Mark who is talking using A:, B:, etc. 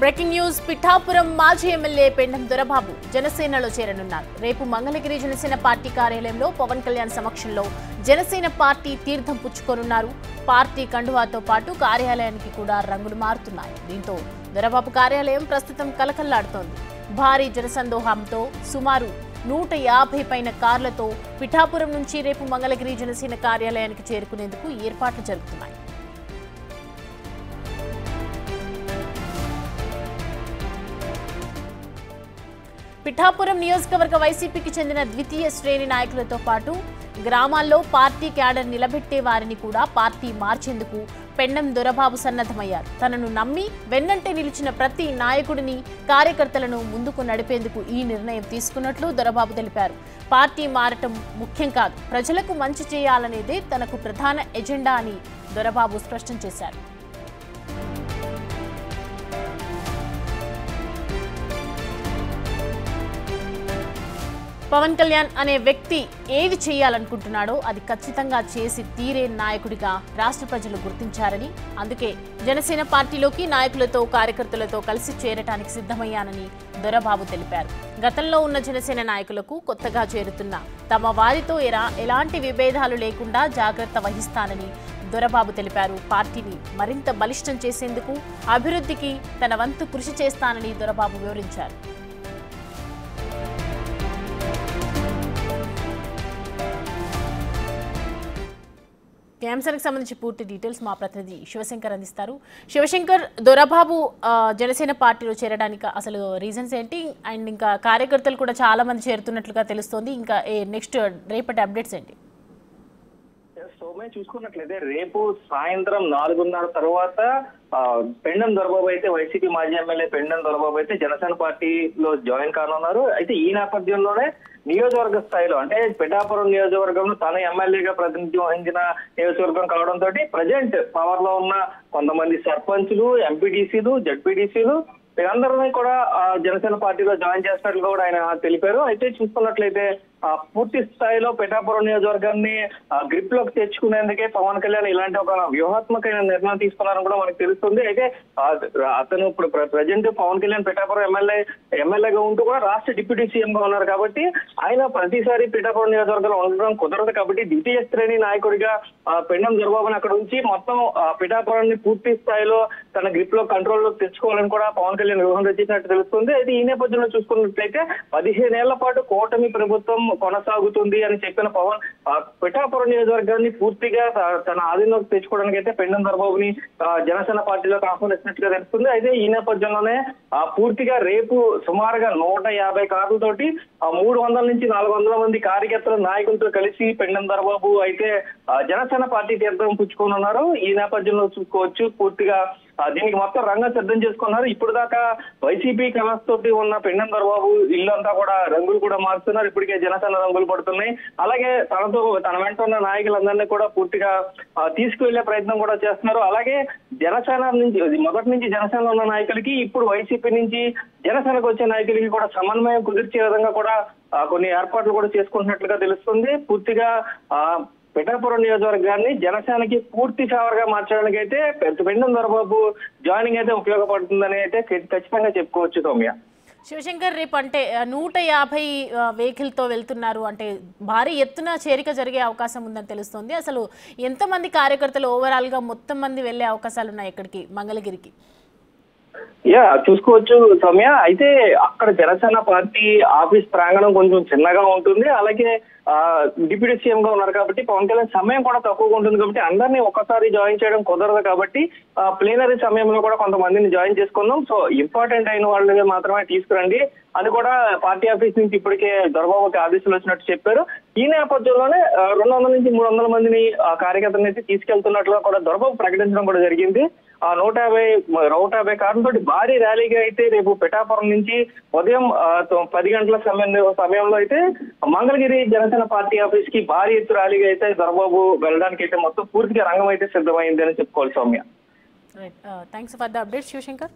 A: Breaking news Pithapuram మాజీ MLA Pendem Dorababu జనసేనలో చేరనున్నారు. రేపు మంగళగిరి జనసేన పార్టీ కార్యాలయంలో పవన్ కళ్యాణ్ సమక్షంలో జనసేన పార్టీ తీర్థం పుచ్చుకోనున్నారు. పార్టీ కండువాతో పాటు కార్యాలయానికి కూడా రంగులు మారుతున్నాయి. దీంతో దొరబాబు కార్యాలయం ప్రస్తుతం కలకల్లాడుతోంది. భారీ జనసందోహంతో సుమారు 150 పైన కార్లతో పిఠాపురం నుంచి రేపు మంగళగిరి జనసేన కార్యాలయానికి చేరుకునేందుకు ఏర్పాట్లు జరుగుతున్నాయి. పిఠాపురం నియోజకవర్గ వైసీపీకి చెందిన ద్వితీయ శ్రేణి నాయకులతో పాటు గ్రామాల్లో పార్టీ క్యాడర్ నిలబెట్టే వారిని కూడా పార్టీ మార్చేందుకు పెండం దొరబాబు సన్నద్ధమయ్యారు. తనను నమ్మి వెన్నంటే నిలిచిన ప్రతి నాయకుడిని, కార్యకర్తలను ముందుకు నడిపేందుకు ఈ నిర్ణయం తీసుకున్నట్లు దొరబాబు తెలిపారు. పార్టీ మారటం ముఖ్యం కాదు, ప్రజలకు మంచి చేయాలనేదే తనకు ప్రధాన ఎజెండా అని దొరబాబు స్పష్టం చేశారు. పవన్ కళ్యాణ్ అనే వ్యక్తి ఏది చేయాలనుకుంటున్నాడో అది ఖచ్చితంగా చేసి తీరే నాయకుడిగా రాష్ట్ర ప్రజలు గుర్తించారని, అందుకే జనసేన పార్టీలోకి నాయకులతో, కార్యకర్తలతో కలిసి చేరటానికి సిద్ధమయ్యానని దొరబాబు తెలిపారు. గతంలో ఉన్న జనసేన నాయకులకు కొత్తగా చేరుతున్న తమ వారితో ఎలాంటి విభేదాలు లేకుండా జాగ్రత్త వహిస్తానని దొరబాబు తెలిపారు. పార్టీని మరింత బలిష్టం చేసేందుకు, అభివృద్ధికి తన వంతు కృషి చేస్తానని దొరబాబు వివరించారు. ఈ అంశానికి సంబంధించి పూర్తి డీటెయిల్స్ మా ప్రతినిధి శివశంకర్ అందిస్తారు. శివశంకర్, దొరబాబు జనసేన పార్టీలో చేరడానికి అసలు రీజన్స్ ఏంటి? అండ్ ఇంకా కార్యకర్తలు కూడా చాలా మంది చేరుతున్నట్లుగా తెలుస్తోంది. ఇంకా నెక్స్ట్ రేపటి అప్డేట్స్ ఏంటి?
B: చూసుకున్నట్లయితే రేపు సాయంత్రం 4:30 తర్వాత పెండం దొరబాబు అయితే, వైసీపీ మాజీ ఎమ్మెల్యే పెండం దొరబాబు అయితే జనసేన పార్టీలో జాయిన్ కానున్నారు. అయితే ఈ నేపథ్యంలోనే నియోజకవర్గ స్థాయిలో, అంటే పిఠాపురం నియోజకవర్గంలో తన ఎమ్మెల్యేగా ప్రాతినిధ్యం వహించిన నియోజకవర్గం కావడంతో ప్రజెంట్ పవర్ లో ఉన్న కొంతమంది సర్పంచులు, ఎంపీటీసీలు, జడ్పీటీసీలు వీరందరినీ కూడా జనసేన పార్టీలో జాయిన్ చేసినట్లు కూడా ఆయన తెలిపారు. అయితే చూసుకున్నట్లయితే పూర్తి స్థాయిలో పిఠాపురం నియోజకవర్గాన్ని గ్రిప్ లోకి తెచ్చుకునేందుకే పవన్ కళ్యాణ్ ఇలాంటి ఒక వ్యూహాత్మకమైన నిర్ణయం తీసుకున్నారని కూడా మనకు తెలుస్తుంది. అయితే అతను ఇప్పుడు ప్రజెంట్ పవన్ కళ్యాణ్ పిఠాపురం ఎమ్మెల్యేగా ఉంటూ కూడా రాష్ట్ర డిప్యూటీ సీఎం గా ఉన్నారు. కాబట్టి ఆయన ప్రతిసారి పిఠాపురం నియోజకవర్గంలో ఉండడం కుదరదు. కాబట్టి ద్వితీయ శ్రేణి నాయకుడిగా పెండం దొరబాబుని అక్కడ ఉంచి మొత్తం పిఠాపురాన్ని పూర్తి స్థాయిలో తన గ్రిప్ లో కంట్రోల్ లో తెచ్చుకోవాలని కూడా పవన్ కళ్యాణ్ వ్యూహం రచించినట్టు తెలుస్తుంది. అయితే ఈ నేపథ్యంలో చూసుకున్నట్లయితే 15 ఏళ్ల పాటు కూటమి ప్రభుత్వం కొనసాగుతుంది అని చెప్పిన పవన్ పిఠాపురం నియోజకవర్గాన్ని పూర్తిగా తన ఆధీనంలోకి తెచ్చుకోవడానికి అయితే పెండం దొరబాబుని జనసేన పార్టీలోకి ఆహ్వానిస్తున్నట్టుగా తెలుస్తుంది. అయితే ఈ నేపథ్యంలోనే పూర్తిగా రేపు సుమారుగా 150 కార్లతోటి 300 నుంచి 400 మంది కార్యకర్తల నాయకులతో కలిసి పెండం దొరబాబు అయితే జనసేన పార్టీ తీర్థం పుచ్చుకోనున్నారు. ఈ నేపథ్యంలో చూసుకోవచ్చు పూర్తిగా దీనికి మొత్తం రంగం సిద్ధం చేసుకున్నారు. ఇప్పుడు దాకా వైసీపీ కలర్స్ తోటి ఉన్న పెండం దొరబాబు ఇల్లు అంతా కూడా రంగులు కూడా మారుతున్నారు. ఇప్పటికే జనసేన రంగులు పడుతున్నాయి. అలాగే తన వెంట ఉన్న నాయకులందరినీ కూడా పూర్తిగా తీసుకువెళ్లే ప్రయత్నం కూడా చేస్తున్నారు. అలాగే జనసేన నుంచి మొదటి నుంచి జనసేనలో ఉన్న నాయకులకి, ఇప్పుడు వైసీపీ నుంచి జనసేనకు వచ్చే నాయకులకి కూడా సమన్వయం కుదిర్చే విధంగా కూడా కొన్ని ఏర్పాట్లు కూడా చేసుకుంటున్నట్లుగా తెలుస్తుంది. పూర్తిగా పిఠాపురం నియోజకవర్గాన్ని జనసేనకి పూర్తి ఫేవర్ గా మార్చడానికి అయితే పెండం దొరబాబు జాయినింగ్ అయితే ఉపయోగపడుతుందని అయితే ఖచ్చితంగా చెప్పుకోవచ్చు. సౌమ్య,
A: శివశంకర్, రేపు అంటే 150 వెహికల్ తో వెళ్తున్నారు, అంటే భారీ ఎత్తున చేరిక జరిగే అవకాశం ఉందని తెలుస్తోంది. అసలు ఎంతమంది కార్యకర్తలు ఓవరాల్ గా మొత్తం మంది వెళ్లే అవకాశాలు ఉన్నాయి ఇక్కడికి మంగళగిరికి?
B: చూసుకోవచ్చు సౌమ్య. అయితే అక్కడ జనసేన పార్టీ ఆఫీస్ ప్రాంగణం కొంచెం చిన్నగా ఉంటుంది. అలాగే డిప్యూటీ సీఎం గా ఉన్నారు కాబట్టి పవన్ కళ్యాణ్ సమయం కూడా తక్కువగా ఉంటుంది. కాబట్టి అందరినీ ఒక్కసారి జాయిన్ చేయడం కుదరదు. కాబట్టి ప్లీనరీ సమయంలో కూడా కొంతమందిని జాయిన్ చేసుకున్నాం. సో ఇంపార్టెంట్ అయిన వాళ్ళని మాత్రమే తీసుకురండి అని కూడా పార్టీ ఆఫీస్ నుంచి ఇప్పటికే దొరబాబుకి ఆదేశాలు వచ్చినట్టు చెప్పారు. ఈ నేపథ్యంలోనే 200 నుంచి 300 మందిని కార్యకర్తలను అయితే తీసుకెళ్తున్నట్లుగా కూడా దొరబాబు ప్రకటించడం కూడా జరిగింది. 150 కార్లతో భారీ ర్యాలీగా అయితే రేపు పిఠాపురం నుంచి ఉదయం 10 గంటల సమయంలో అయితే మంగళగిరి జనసేన పార్టీ ఆఫీస్ కి భారీ ఎత్తు ర్యాలీగా అయితే దొరబాబు వెళ్ళడానికి అయితే మొత్తం పూర్తిగా రంగం అయితే సిద్ధమైంది అని చెప్పుకోవాలి. Soumya,
A: thanks for the update Shivshankar.